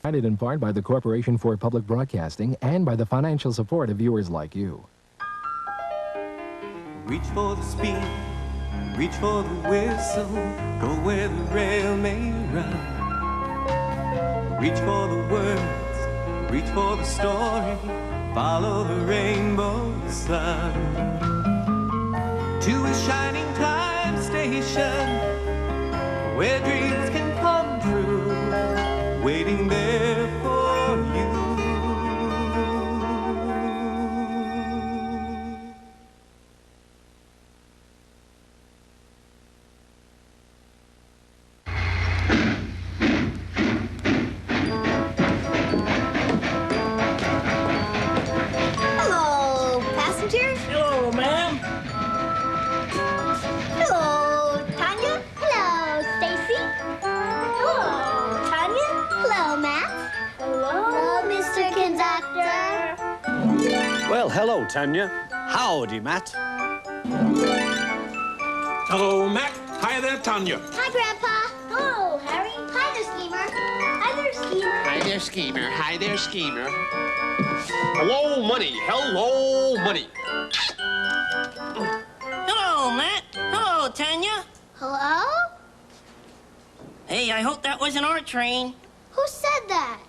Provided in part by the Corporation for Public Broadcasting and by the financial support of viewers like you. Reach for the speed, reach for the whistle, go where the rail may run. Reach for the words, reach for the story, follow the rainbow sun. To a shining time station, where dreams can come true, waiting there for you. Hello, passengers. Hello, ma'am. Hello, Tanya. Hello, Stacy. Hello, Tanya. Hello, Matt. Hello, Mr. Conductor. Well, hello, Tanya. Howdy, Matt. Hello, Mac. Hi there, Tanya. Hi, Grandpa. Hello, Harry. Hi there, Schemer. Hi there, Schemer. Hi there, Schemer. Hi there, Schemer. Hello, Money. Hello, Money. Hello, Matt. Hello, Tanya. Hello? Hey, I hope that wasn't our train. Who said that?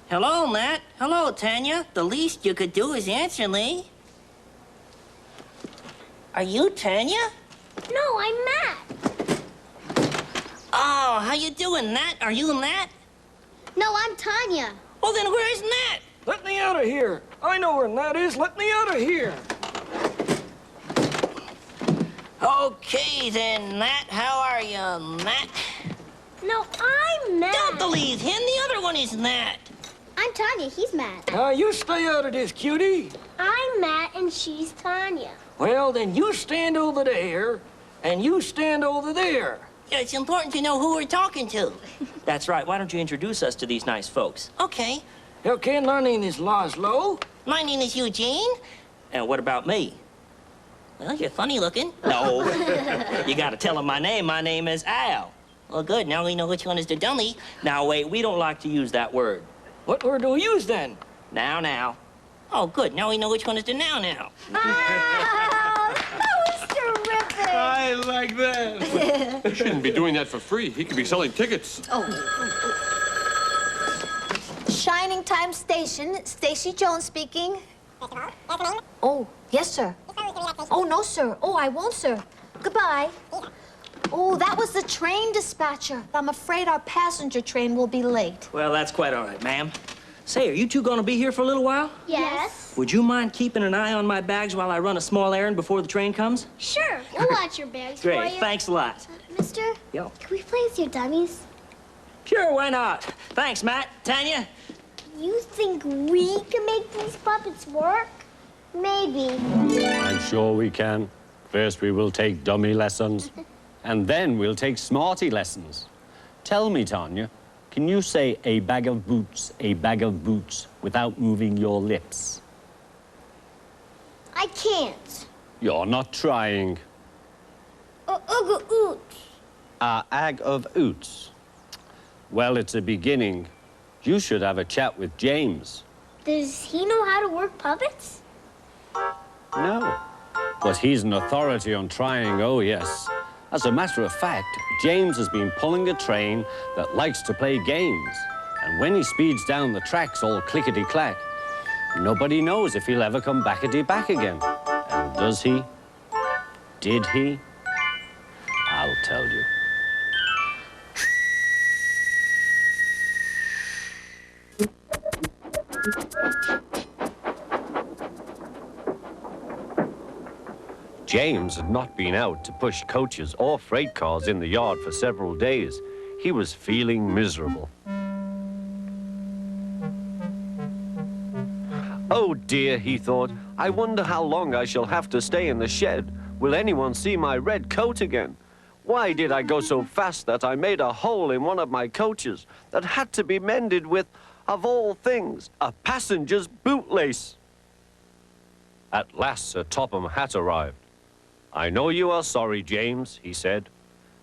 Hello, Matt. Hello, Tanya. The least you could do is answer me. Are you Tanya? No, I'm Matt. Oh, how you doing, Nat? Are you Nat? No, I'm Tanya. Well, then where's Nat? Let me out of here. I know where Nat is. Let me out of here. Okay, then, Nat. How are you, Nat? No, I'm Matt. Don't believe him. The other one is Nat. I'm Tanya. He's Matt. You stay out of this, cutie. I'm Matt, and she's Tanya. Well, then you stand over there, and you stand over there. Yeah, it's important to know who we're talking to. That's right. Why don't you introduce us to these nice folks? Okay. Okay, my name is Laszlo. My name is Eugene. And what about me? Well, you're funny looking. No. You got to tell them my name. My name is Al. Well, good. Now we know which one is the dummy. Now, wait. We don't like to use that word. What word do we use then? Now. Oh, good. Now we know which one is the now. Oh, that was terrific. I like that. He shouldn't be doing that for free. He could be selling tickets. Shining Time Station, Stacy Jones speaking. Oh, yes, sir. Oh, no, sir. Oh, I won't, sir. Goodbye. Oh, that was the train dispatcher. I'm afraid our passenger train will be late. Well, that's quite all right, ma'am. Say, are you two going to be here for a little while? Yes. Would you mind keeping an eye on my bags while I run a small errand before the train comes? Sure. We'll watch your bags for you. Great. Thanks a lot. Mister? Yo. Can we play as your dummies? Sure, why not? Thanks, Matt. Tanya? You think we can make these puppets work? Maybe. I'm sure we can. First, we will take dummy lessons, and then we'll take smarty lessons. Tell me, Tanya, can you say a bag of boots, without moving your lips? I can't. You're not trying. Oot. A ag of oots. Well, it's a beginning. You should have a chat with James. Does he know how to work puppets? No. But he's an authority on trying, oh yes. As a matter of fact, James has been pulling a train that likes to play games. And when he speeds down the tracks all clickety-clack, nobody knows if he'll ever come backety-back again. And does he? Did he? I'll tell you. James had not been out to push coaches or freight cars in the yard for several days. He was feeling miserable. Oh dear, he thought, I wonder how long I shall have to stay in the shed. Will anyone see my red coat again? Why did I go so fast that I made a hole in one of my coaches that had to be mended with, of all things, a passenger's bootlace? At last Sir Topham Hatt arrived. I know you are sorry, James, he said,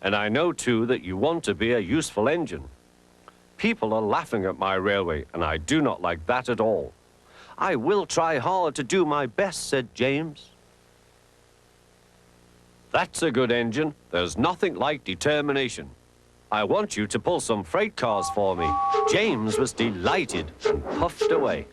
and I know, too, that you want to be a useful engine. People are laughing at my railway, and I do not like that at all. I will try hard to do my best, said James. That's a good engine. There's nothing like determination. I want you to pull some freight cars for me. James was delighted and puffed away.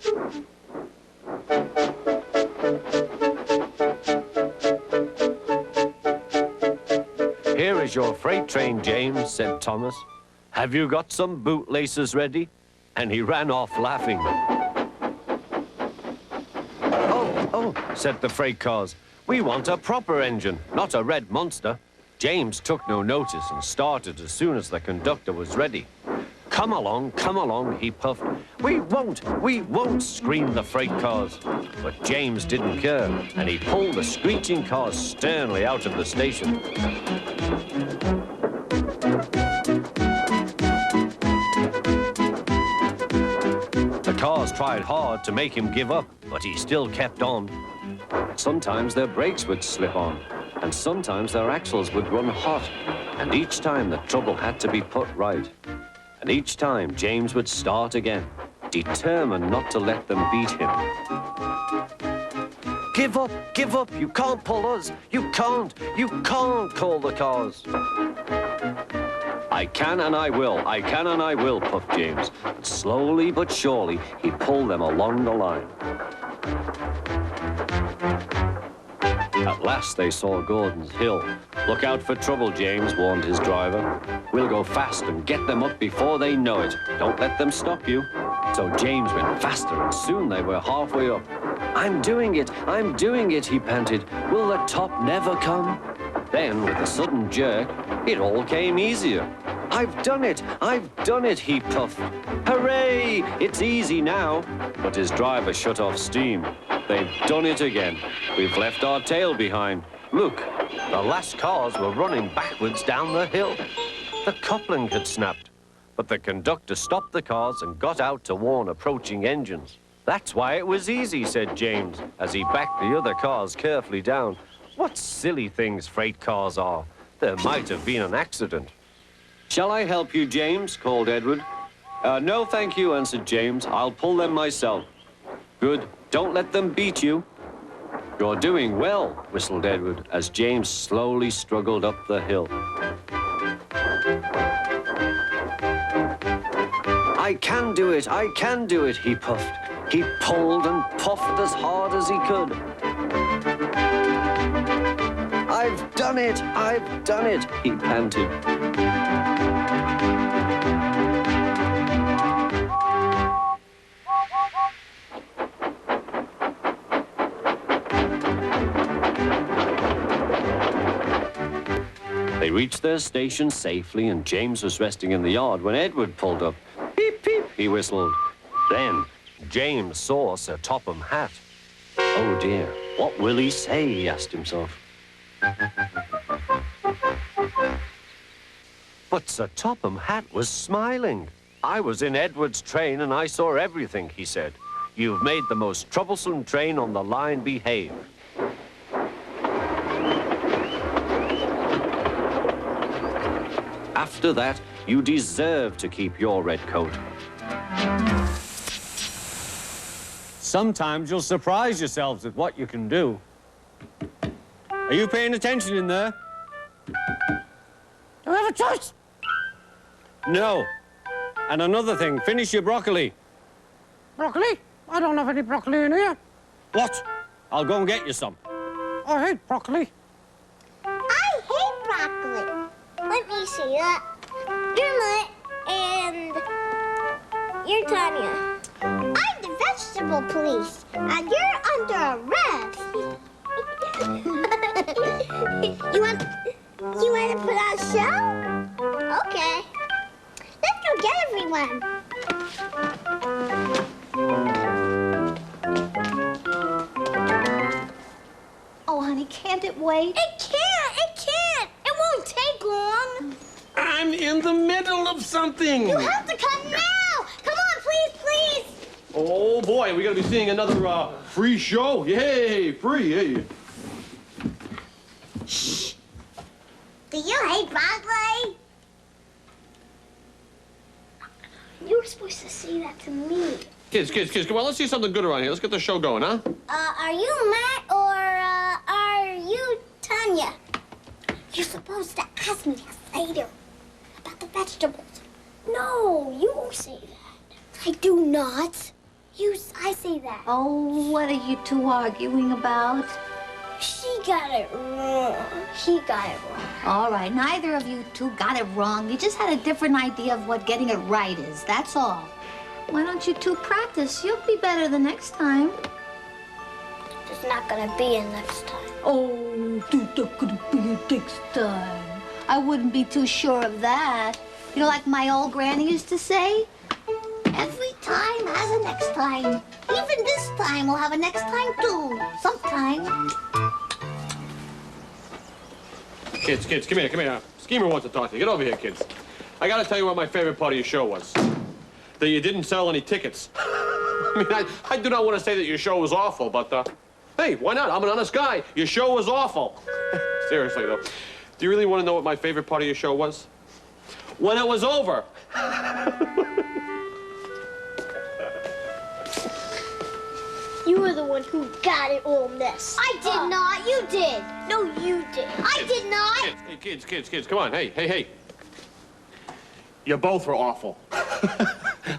Here is your freight train, James, said Thomas. Have you got some bootlaces ready? And he ran off laughing. Oh, said the freight cars. We want a proper engine, not a red monster. James took no notice and started as soon as the conductor was ready. Come along, he puffed. We won't, screamed the freight cars. But James didn't care, and he pulled the screeching cars sternly out of the station. The cars tried hard to make him give up, but he still kept on. Sometimes their brakes would slip on, and sometimes their axles would run hot, and each time the trouble had to be put right. And each time James would start again, determined not to let them beat him. Give up, you can't pull us, you can't, called the cars. I can and I will, puffed James. And slowly but surely, he pulled them along the line. At last they saw Gordon's Hill. Look out for trouble, James, warned his driver. We'll go fast and get them up before they know it. Don't let them stop you. So James went faster, and soon they were halfway up. I'm doing it, he panted. Will the top never come? Then, with a sudden jerk, it all came easier. I've done it, he puffed. Hooray! It's easy now. But his driver shut off steam. They've done it again. We've left our tail behind. Look, the last cars were running backwards down the hill. The coupling had snapped, but the conductor stopped the cars and got out to warn approaching engines. That's why it was easy, said James, as he backed the other cars carefully down. What silly things freight cars are. There might have been an accident. Shall I help you, James? Called Edward. No, thank you, answered James. I'll pull them myself. Good. Don't let them beat you. You're doing well, whistled Edward, as James slowly struggled up the hill. I can do it, he puffed. He pulled and puffed as hard as he could. I've done it, he panted. They reached their station safely, and James was resting in the yard when Edward pulled up. Peep, peep, he whistled. Then James saw Sir Topham Hatt. Oh dear, what will he say, he asked himself. But Sir Topham Hatt was smiling. I was in Edward's train and I saw everything, he said. You've made the most troublesome train on the line behave. After that, you deserve to keep your red coat. Sometimes you'll surprise yourselves at what you can do. Are you paying attention in there? Do I have a choice? No. And another thing, finish your broccoli. Broccoli? I don't have any broccoli in here. What? I'll go and get you some. I hate broccoli. I hate broccoli. Let me see that. You're Mutt and you're Tanya. I'm the vegetable police, and you're under arrest. You want to put on a show? Okay. Let's go get everyone. Oh, honey, can't it wait? It can't. It won't take long. I'm in the middle of something. You have to come now. Come on, please. Oh, boy, we got to be seeing another free show. Yay, free, hey. Shh. Do you hate broccoli? say that to me. Kids, come on, let's see something good around here. Let's get the show going, huh? Are you Matt or, are you Tanya? You're supposed to ask me later about the vegetables. No, you say that. I do not. I say that. Oh, what are you two arguing about? She got it wrong. He got it wrong. All right, neither of you two got it wrong. You just had a different idea of what getting it right is, that's all. Why don't you two practice? You'll be better the next time. There's not gonna be a next time. Oh, there's not gonna be a next time. I wouldn't be too sure of that. You know, like my old granny used to say, every time has a next time. Even this time will have a next time too. Sometime. Kids, come here. Schemer wants to talk to you. Get over here, kids. I gotta tell you what my favorite part of your show was. That you didn't sell any tickets. I mean, I do not want to say that your show was awful, but, hey, why not? I'm an honest guy. Your show was awful. Seriously, though. Do you really want to know what my favorite part of your show was? When it was over. You were the one who got it all messed. I did not. You did. No, you did. I did not. Kids, come on. Hey. You both were awful.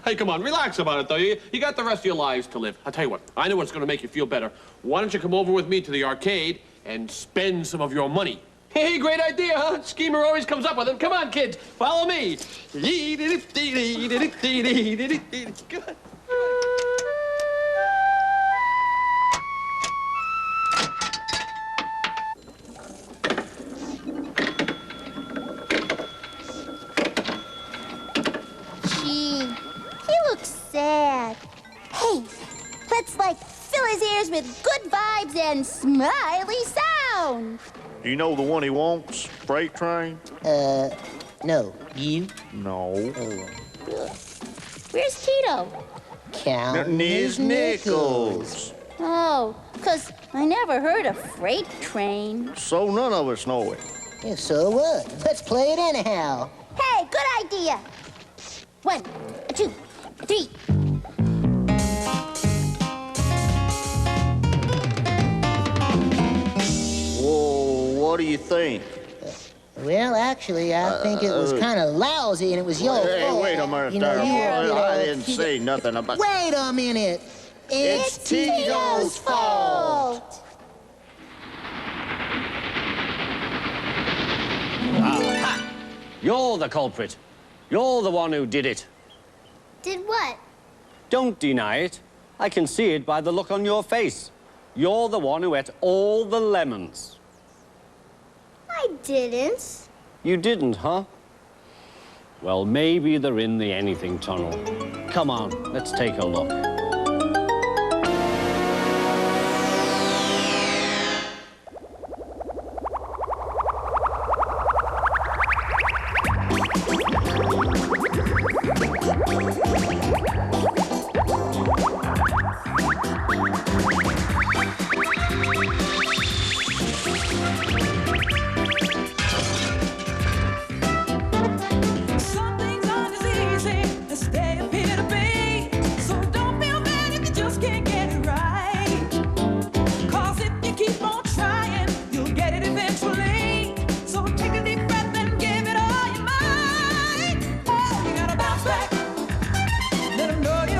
Hey, come on, relax about it, though. You got the rest of your lives to live. I'll tell you what, I know what's going to make you feel better. Why don't you come over with me to the arcade and spend some of your money? Hey, great idea, huh? Schemer always comes up with them. Come on, kids, follow me. Come on. Sad. Hey, let's fill his ears with good vibes and smiley sound. Do you know the one he wants? Freight train? No. You? No. Where's Tito? Counting his nickels. Oh, 'cause I never heard of freight train. So none of us know it. Yeah, so what? Let's play it anyhow. Hey, good idea. 1, 2, 3. Whoa, what do you think? Well, actually, I think it was kind of lousy, and it was your fault. Hey, wait a minute, You know, I didn't say nothing about... Wait a minute. It's Tito's fault. Aha! You're the culprit. You're the one who did it. Did what? Don't deny it. I can see it by the look on your face. You're the one who ate all the lemons. I didn't. You didn't, huh? Well, maybe they're in the anything tunnel. Come on, let's take a look. Let 'em know you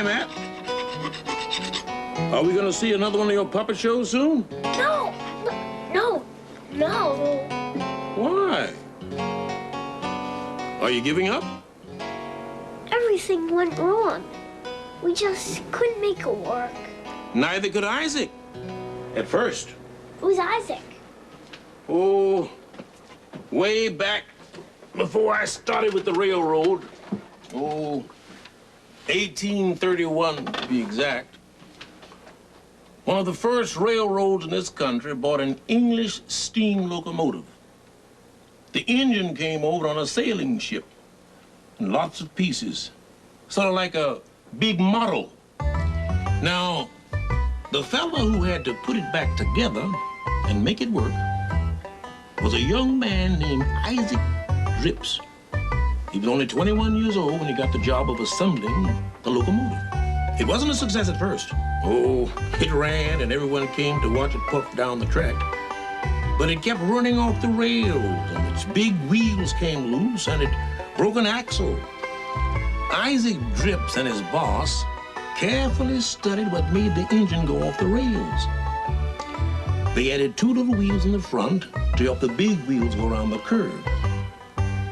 Hi, Matt. Are we gonna see another one of your puppet shows soon? No. Why? Are you giving up? Everything went wrong. We just couldn't make it work. Neither could Isaac. At first. Who's Isaac? Oh, way back before I started with the railroad. Oh, 1831 to be exact. One of the first railroads in this country bought an English steam locomotive. The engine came over on a sailing ship in lots of pieces, sort of like a big model. Now, the fellow who had to put it back together and make it work was a young man named Isaac Drips. He was only 21 years old when he got the job of assembling the locomotive. It wasn't a success at first. Oh, it ran and everyone came to watch it puff down the track. But it kept running off the rails and its big wheels came loose and it broke an axle. Isaac Drips and his boss carefully studied what made the engine go off the rails. They added 2 little wheels in the front to help the big wheels go around the curve.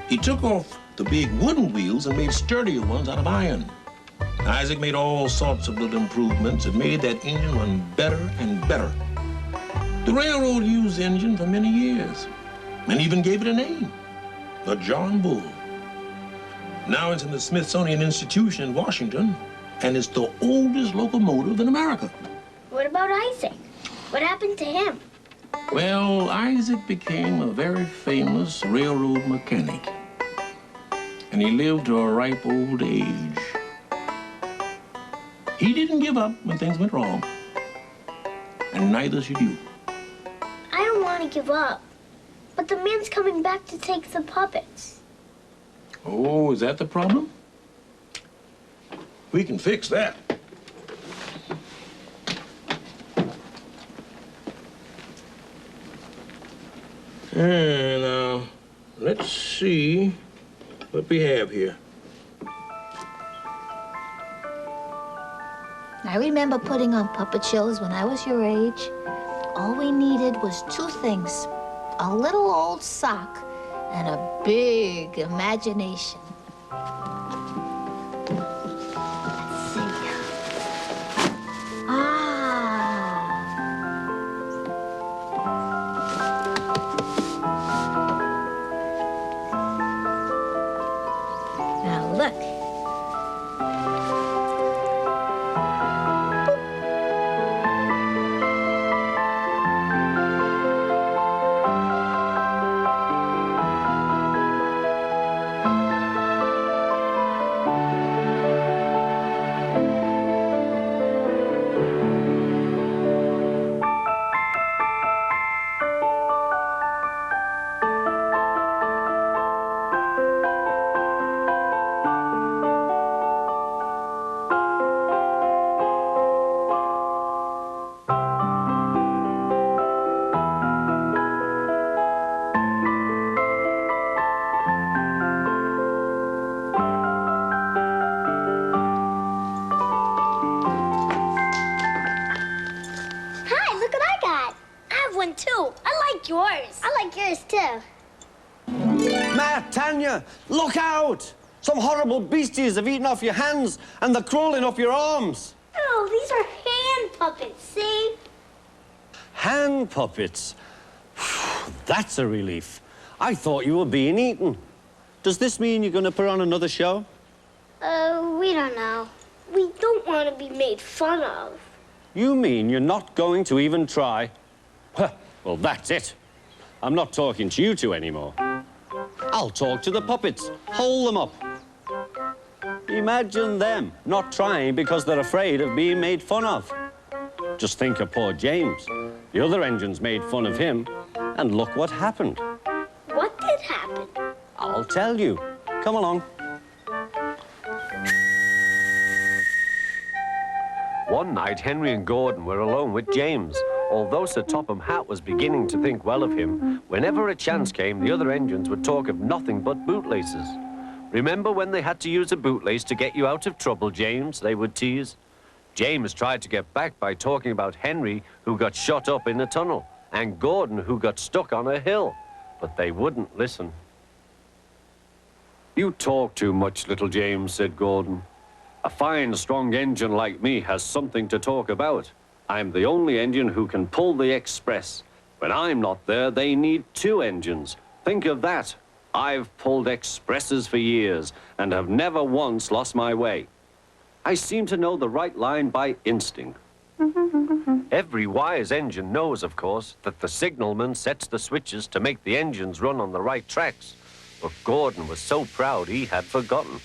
He took off the big wooden wheels and made sturdier ones out of iron. Isaac made all sorts of little improvements that made that engine run better and better. The railroad used the engine for many years and even gave it a name, the John Bull. Now it's in the Smithsonian Institution in Washington, and it's the oldest locomotive in America. What about Isaac? What happened to him? Well, Isaac became a very famous railroad mechanic, and he lived to a ripe old age. He didn't give up when things went wrong, and neither should you. I don't want to give up, but the man's coming back to take the puppets. Oh, is that the problem? We can fix that. And now, let's see what we have here. I remember putting on puppet shows when I was your age. All we needed was 2 things, a little old sock and a big imagination. Let's see. Now look. Yours. I like yours, too. Matt, Tanya, look out! Some horrible beasties have eaten off your hands and they're crawling up your arms. No, these are hand puppets, see? Hand puppets? That's a relief. I thought you were being eaten. Does this mean you're going to put on another show? We don't know. We don't want to be made fun of. You mean you're not going to even try? Well, that's it. I'm not talking to you two anymore. I'll talk to the puppets. Hold them up. Imagine them not trying because they're afraid of being made fun of. Just think of poor James. The other engines made fun of him, and look what happened. What did happen? I'll tell you. Come along. One night, Henry and Gordon were alone with James. Although Sir Topham Hatt was beginning to think well of him, whenever a chance came, the other engines would talk of nothing but bootlaces. Remember when they had to use a bootlace to get you out of trouble, James? They would tease. James tried to get back by talking about Henry, who got shot up in a tunnel, and Gordon, who got stuck on a hill. But they wouldn't listen. You talk too much, little James, said Gordon. A fine, strong engine like me has something to talk about. I'm the only engine who can pull the express. When I'm not there, they need 2 engines. Think of that. I've pulled expresses for years and have never once lost my way. I seem to know the right line by instinct. Every wise engine knows, of course, that the signalman sets the switches to make the engines run on the right tracks. But Gordon was so proud he had forgotten.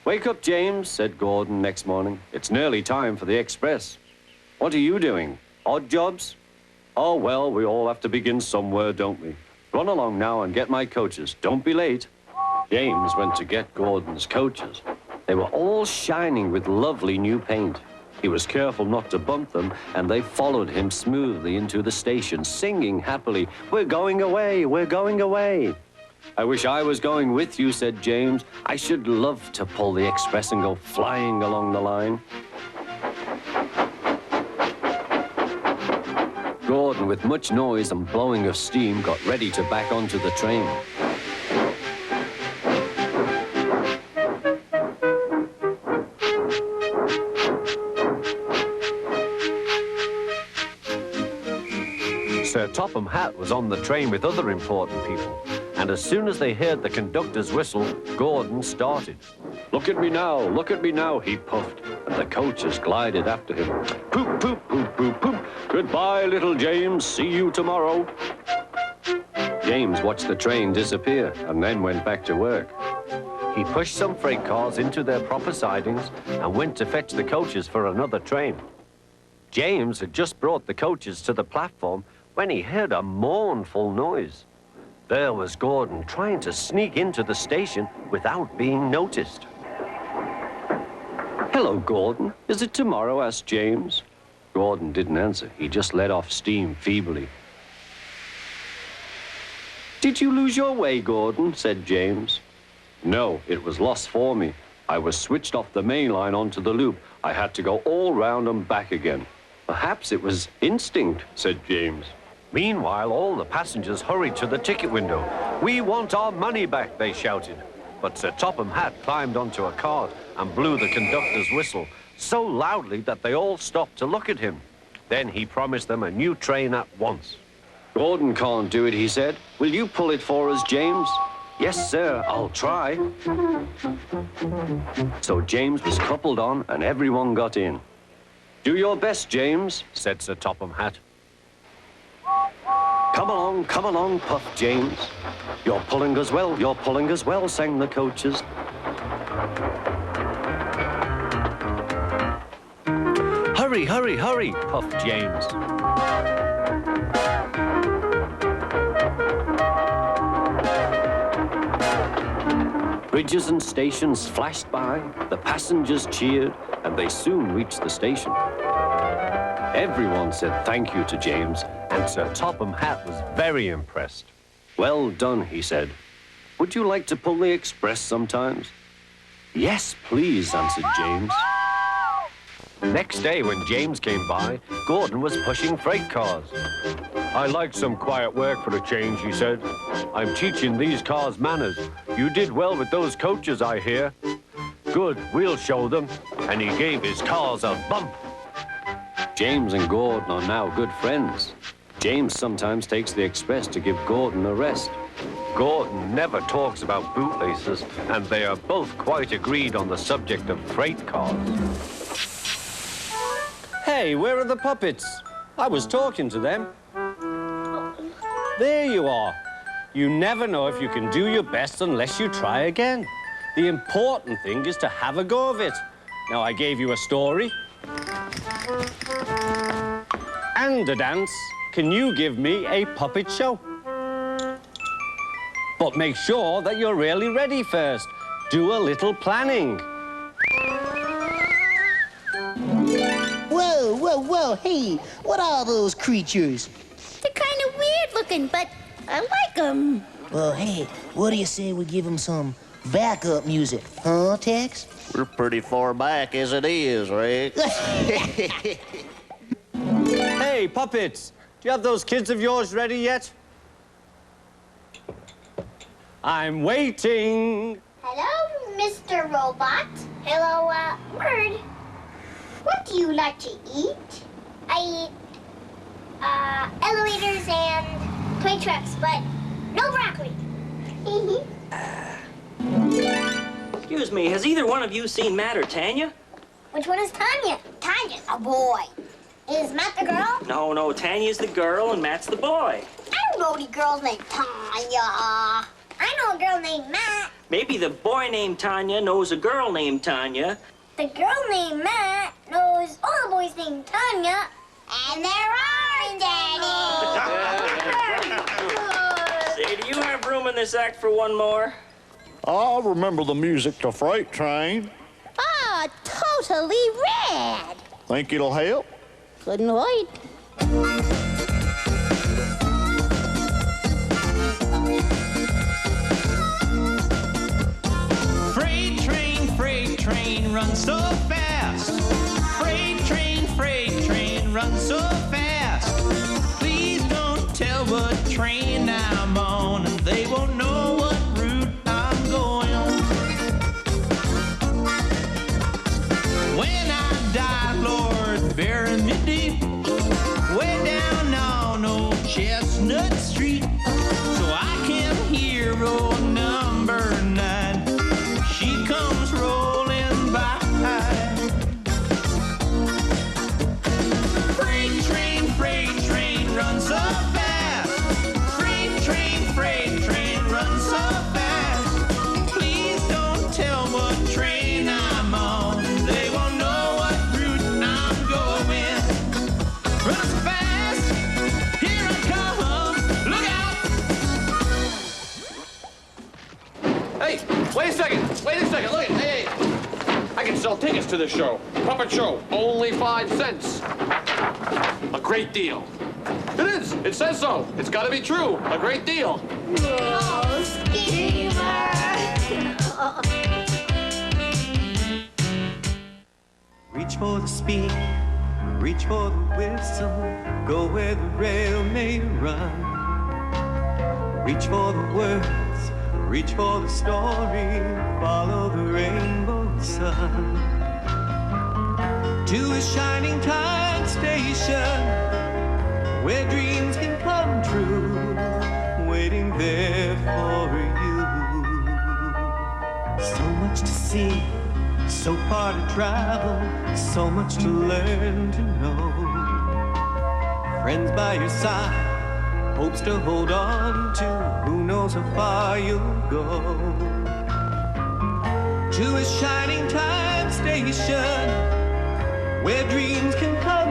Wake up, James, said Gordon next morning. It's nearly time for the express. What are you doing? Odd jobs? Oh, well, we all have to begin somewhere, don't we? Run along now and get my coaches. Don't be late. James went to get Gordon's coaches. They were all shining with lovely new paint. He was careful not to bump them, and they followed him smoothly into the station, singing happily, "We're going away, we're going away." I wish I was going with you, said James. I should love to pull the express and go flying along the line. Gordon, with much noise and blowing of steam, got ready to back onto the train. Sir Topham Hatt was on the train with other important people, and as soon as they heard the conductor's whistle, Gordon started. Look at me now, he puffed, and the coaches glided after him. Poop, poop, poop, poop, poop. Goodbye, little James. See you tomorrow. James watched the train disappear and then went back to work. He pushed some freight cars into their proper sidings and went to fetch the coaches for another train. James had just brought the coaches to the platform when he heard a mournful noise. There was Gordon trying to sneak into the station without being noticed. Hello, Gordon. Is it tomorrow? Asked James. Gordon didn't answer. He just let off steam feebly. Did you lose your way, Gordon? Said James. No, it was lost for me. I was switched off the main line onto the loop. I had to go all round and back again. Perhaps it was instinct, said James. Meanwhile, all the passengers hurried to the ticket window. We want our money back, they shouted. But Sir Topham Hatt climbed onto a cart and blew the conductor's whistle so loudly that they all stopped to look at him. Then he promised them a new train at once. Gordon can't do it, he said. Will you pull it for us, James? Yes, sir, I'll try. So James was coupled on and everyone got in. Do your best, James, said Sir Topham Hatt. Come along, puffed James. You're pulling us well, sang the coaches. Hurry, hurry, hurry, puffed James. Bridges and stations flashed by, the passengers cheered, and they soon reached the station. Everyone said thank you to James, and Sir Topham Hatt was very impressed. Well done, he said. Would you like to pull the express sometimes? Yes, please, answered James. Next day, when James came by, Gordon was pushing freight cars. I like some quiet work for a change, he said. I'm teaching these cars manners. You did well with those coaches, I hear. Good, we'll show them. And he gave his cars a bump. James and Gordon are now good friends. James sometimes takes the express to give Gordon a rest. Gordon never talks about bootlaces, and they are both quite agreed on the subject of freight cars. Hey, where are the puppets? I was talking to them. There you are. You never know if you can do your best unless you try again. The important thing is to have a go of it. Now, I gave you a story and a dance. Can you give me a puppet show? But make sure that you're really ready first. Do a little planning. Whoa, whoa, whoa, hey, what are those creatures? They're kind of weird looking, but I like them. Well, hey, what do you say we give them some backup music, huh, Tex? We're pretty far back as it is, Rick. Hey, puppets, do you have those kids of yours ready yet? I'm waiting. Hello, Mr. Robot. Hello, Bird. What do you like to eat? I eat, elevators and toy trucks, but no broccoli. Excuse me, has either one of you seen Matt or Tanya? Which one is Tanya? Tanya's a boy. Is Matt the girl? No, Tanya's the girl and Matt's the boy. I don't know any girls named Tanya. I know a girl named Matt. Maybe the boy named Tanya knows a girl named Tanya. The girl named Matt knows all the boys named Tanya. And there aren't any. Say, do you have room in this act for one more? I remember the music to Freight Train. Ah, totally rad. Think it'll help? Couldn't wait. Freight train, run so fast. Freight train, run so fast. Please don't tell what train I'm on, and they won't know what route I'm going on. When I die, Lord, bury me deep, way down on old Chestnut Street, so I can hear old number 9. She comes rolling by. Freight train, run so fast. Freight train, run so fast. Please don't tell what train I'm on. They won't know what route I'm going. Run so fast, here I come. Look out! Hey, wait a second. Look, hey. I can sell tickets to this show. Puppet show, only 5 cents. A great deal. It is. It says so. It's got to be true. A great deal. Oh, schemer. Reach for the speed, reach for the whistle, go where the rail may run. Reach for the words, reach for the story, follow the rainbow sun. To a shining time station, where dreams can come true, waiting there for you. So much to see, so far to travel, so much to learn to know. Friends by your side, hopes to hold on to, who knows how far you'll go. To a shining time station, where dreams can come